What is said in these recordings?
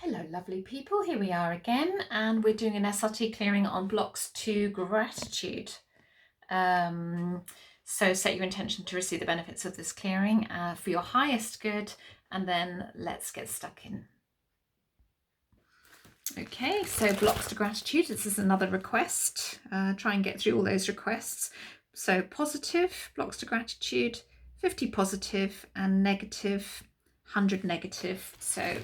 Hello lovely people, here we are again and we're doing an SRT clearing on blocks to gratitude. So set your intention to receive the benefits of this clearing for your highest good, and then let's get stuck in. Okay, so blocks to gratitude, this is another request. Try and get through all those requests. So positive, blocks to gratitude, 50 positive and negative, 100 negative, so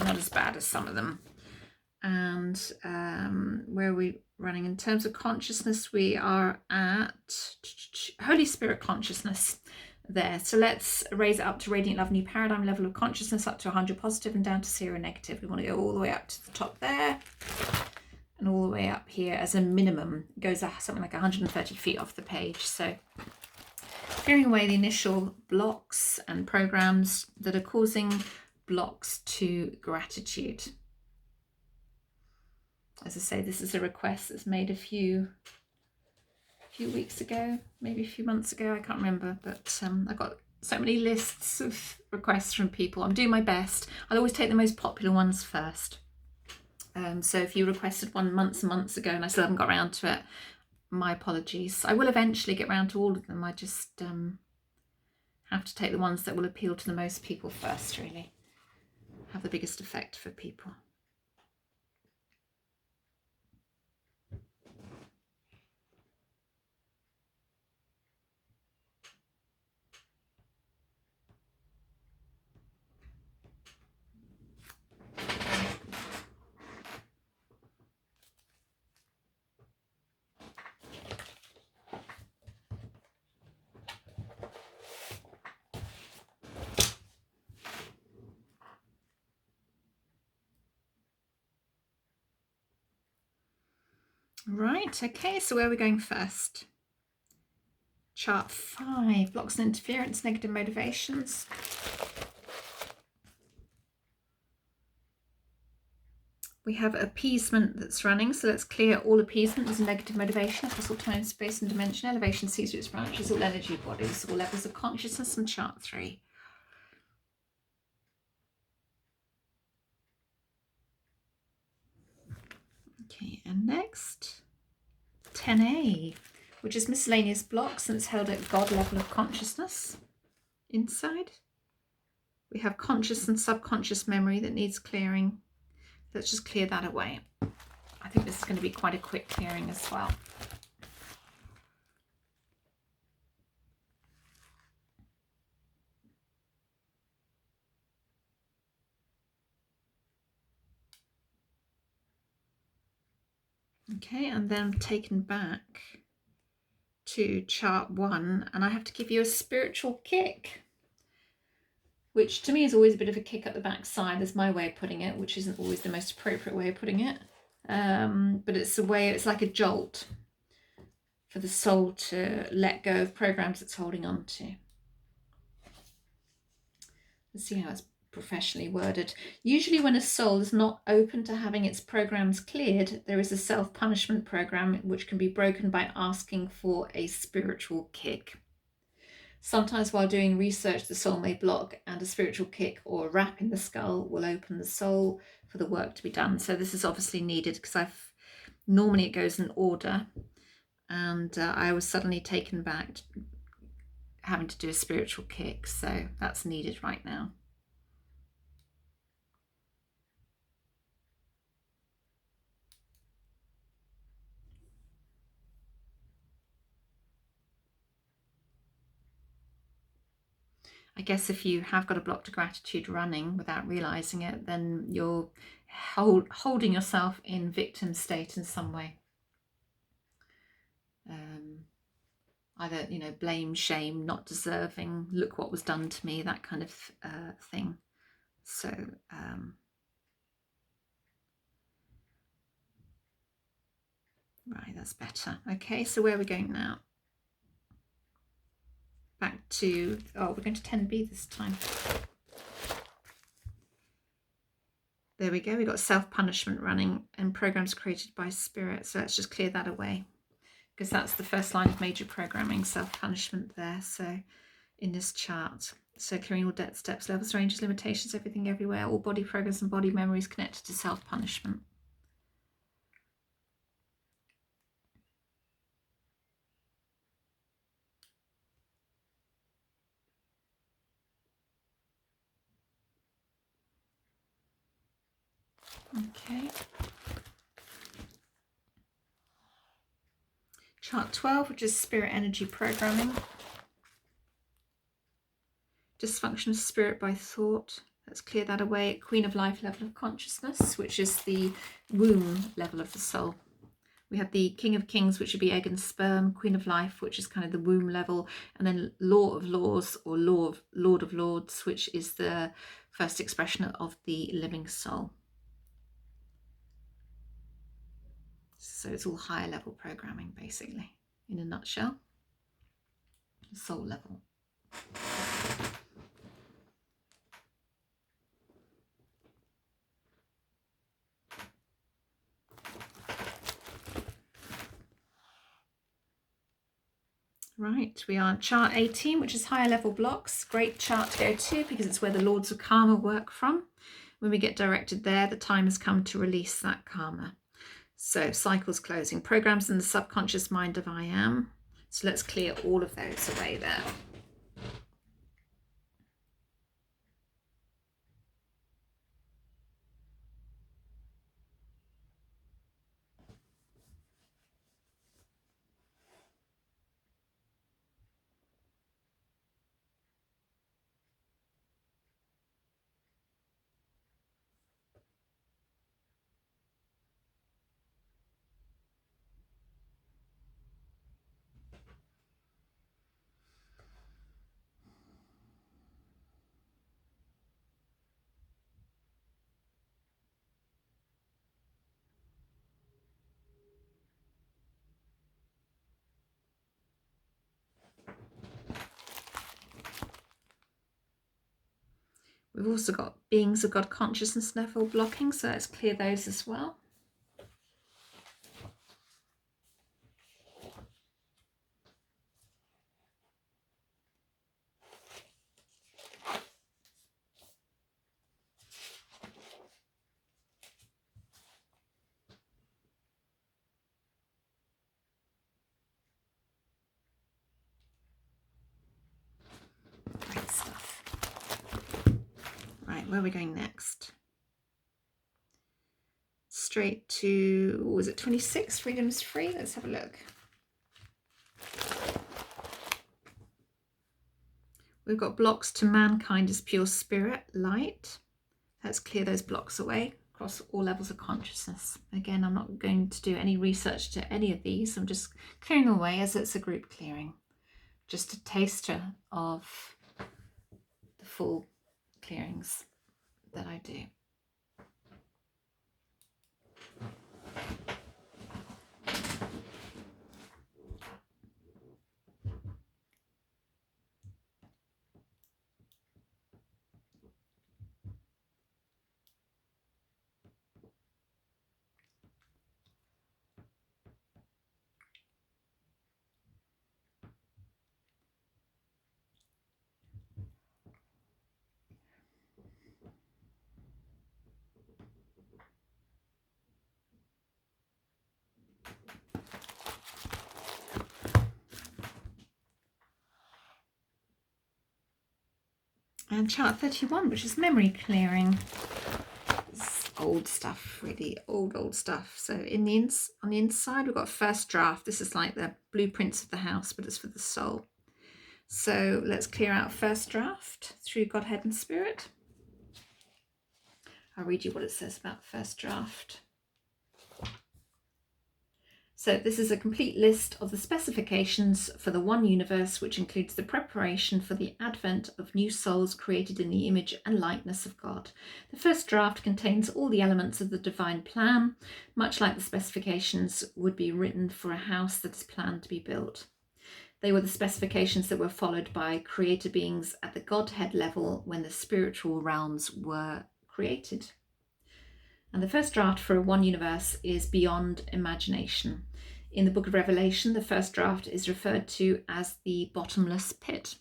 not as bad as some of them. And where are we running in terms of consciousness? We are at Holy Spirit consciousness there. So let's raise it up to radiant love, new paradigm level of consciousness, up to 100 positive and down to 0 negative. We want to go all the way up to the top there and all the way up here as a minimum. It goes something like 130 feet off the page. So clearing away the initial blocks and programs that are causing blocks to gratitude. As I say, this is a request that's made a few weeks ago, maybe a few months ago, I can't remember, but I've got so many lists of requests from people. I'm doing my best. I'll always take the most popular ones first. So if you requested one months and months ago and I still haven't got around to it, my apologies. I will eventually get around to all of them. I just have to take the ones that will appeal to the most people first, really. Have the biggest effect for people. Right, okay, so where are we going first? Chart 5, blocks and interference, negative motivations. We have appeasement that's running, so let's clear all appeasement. There's a negative motivation across all time, space and dimension. Elevation sees its branches, all energy bodies, all levels of consciousness, and chart 3. Okay, and next, 10A, which is miscellaneous blocks, and it's held at God level of consciousness. Inside, we have conscious and subconscious memory that needs clearing. Let's just clear that away. I think this is going to be quite a quick clearing as well. Okay, and then I'm taken back to chart 1, and I have to give you a spiritual kick, which to me is always a bit of a kick at the backside. That's my way of putting it, which isn't always the most appropriate way of putting it. But it's a way, it's like a jolt for the soul to let go of programs it's holding on to. Let's see how it's professionally worded. Usually when a soul is not open to having its programs cleared, there is a self-punishment program which can be broken by asking for a spiritual kick. Sometimes while doing research, the soul may block, and a spiritual kick or a rap in the skull will open the soul for the work to be done. So this is obviously needed because normally it goes in order, and I was suddenly taken back having to do a spiritual kick, so that's needed right now. I guess if you have got a block to gratitude running without realizing it, then you're holding yourself in victim state in some way. Either, you know, blame, shame, not deserving, look what was done to me, that kind of thing. So right, that's better. Okay, so where are we going now? Back to, oh, we're going to 10B this time. There we go, we've got self-punishment running and programs created by spirit. So let's just clear that away, because that's the first line of major programming, self-punishment there. So in this chart, So clearing all debt, steps, levels, ranges, limitations, everything, everywhere, all body progress and body memories connected to self-punishment. Okay. Chart 12, which is spirit energy programming. Dysfunction of spirit by thought. Let's clear that away. Queen of Life level of consciousness, which is the womb level of the soul. We have the King of Kings, which would be egg and sperm. Queen of Life, which is kind of the womb level. And then Law of Laws, or Lord of Lords, which is the first expression of the living soul. So it's all higher level programming, basically, in a nutshell. Soul level. Right, we are on chart 18, which is higher level blocks. Great chart to go to because it's where the Lords of Karma work from. When we get directed there, the time has come to release that karma. So cycles closing, programs in the subconscious mind of I am. So let's clear all of those away there. We've also got beings of God consciousness level blocking, so let's clear those as well. Great stuff. Right, where are we going next? Straight to, was it 26? Freedom is free. Let's have a look. We've got blocks to mankind as pure spirit, light. Let's clear those blocks away across all levels of consciousness. Again, I'm not going to do any research to any of these. I'm just clearing away as it's a group clearing. Just a taster of the full clearings that I do. And chart 31, which is memory clearing. It's old stuff, really old stuff. So on the inside, we've got first draft. This is like the blueprints of the house, but it's for the soul. So let's clear out first draft through Godhead and Spirit. I'll read you what it says about first draft. So this is a complete list of the specifications for the one universe, which includes the preparation for the advent of new souls created in the image and likeness of God. The first draft contains all the elements of the divine plan, much like the specifications would be written for a house that is planned to be built. They were the specifications that were followed by creator beings at the Godhead level when the spiritual realms were created. And the first draft for a one universe is beyond imagination. In the book of Revelation, the first draft is referred to as the bottomless pit.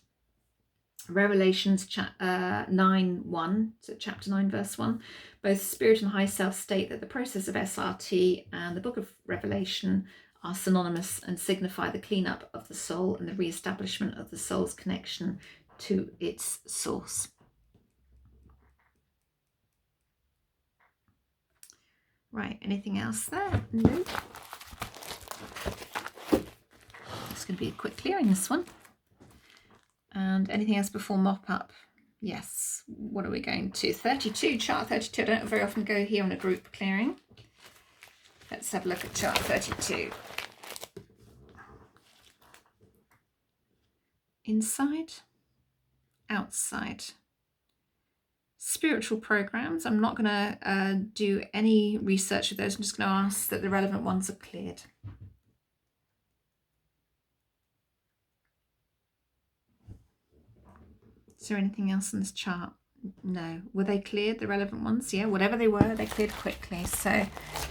Revelations 9:1, so chapter 9 verse 1, both spirit and high self state that the process of SRT and the book of Revelation are synonymous and signify the cleanup of the soul and the re-establishment of the soul's connection to its source. Right, anything else there? No. It's going to be a quick clearing, this one. And anything else before mop up? Yes. What are we going to? 32, chart 32. I don't very often go here on a group clearing. Let's have a look at chart 32. Inside, outside. Spiritual programs. I'm not going to do any research with those. I'm just going to ask that the relevant ones are cleared. Is there anything else in this chart? No. Were they cleared, the relevant ones? Yeah, whatever they were, they cleared quickly. So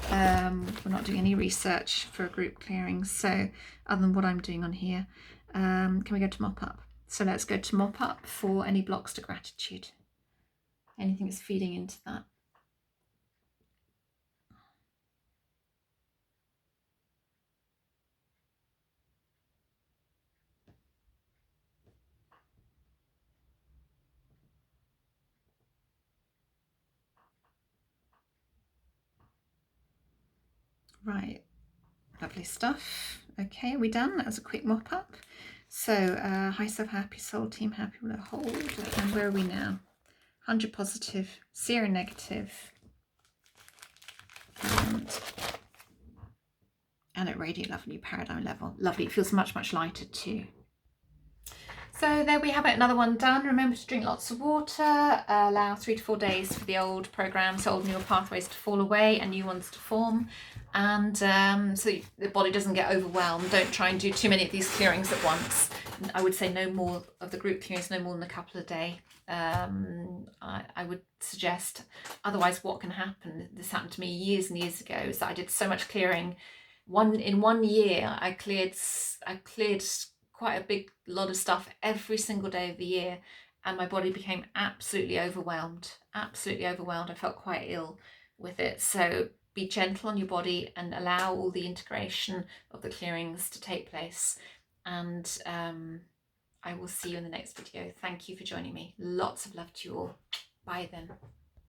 we're not doing any research for a group clearing. So other than what I'm doing on here, can we go to mop up? So let's go to mop up for any blocks to gratitude. Anything that's feeding into that. Right, lovely stuff. Okay, are we done? That was a quick mop up. So high self happy, soul team happy with a hold. And where are we now? 100 positive, 0 negative, and at radiant love, new paradigm level. Lovely. It feels much, much lighter too. So there we have it, another one done. Remember to drink lots of water, allow 3 to 4 days for the old programs, old neural pathways to fall away and new ones to form. And so the body doesn't get overwhelmed. Don't try and do too many of these clearings at once. I would say no more of the group clearings, no more than a couple a day. I would suggest, otherwise what can happen, this happened to me years and years ago, is that I did so much clearing. In 1 year, I cleared quite a big lot of stuff every single day of the year, and my body became absolutely overwhelmed. I felt quite ill with it. So be gentle on your body and allow all the integration of the clearings to take place. And I will see you in the next video. Thank you for joining me. Lots of love to you all. Bye then.